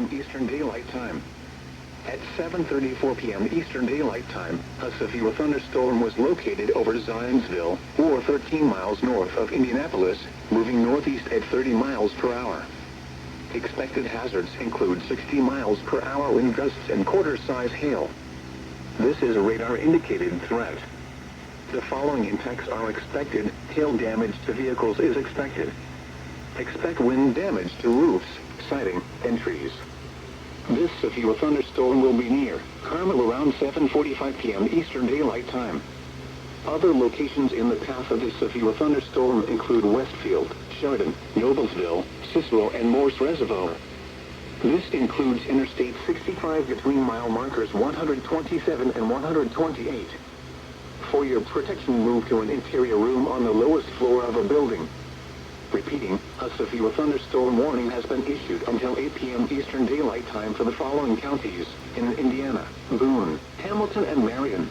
p.m. Eastern Daylight Time. At 7:34 p.m. Eastern Daylight Time, a severe thunderstorm was located over Zionsville, or 13 miles north of Indianapolis, moving northeast at 30 miles per hour. Expected hazards include 60 miles per hour wind gusts and quarter-size hail. This is a radar-indicated threat. The following impacts are expected. Hail damage to vehicles is expected. Expect wind damage to roofs, siding, and trees. This severe thunderstorm will be near Carmel around 7:45 p.m. Eastern Daylight Time. Other locations in the path of this severe thunderstorm include Westfield, Sheridan, Noblesville, Cicero, and Morse Reservoir. This includes Interstate 65 between mile markers 127 and 128. For your protection, move to an interior room on the lowest floor of a building. Repeating, a severe thunderstorm warning has been issued until 8 p.m. Eastern Daylight Time for the following counties in Indiana: Boone, Hamilton, and Marion.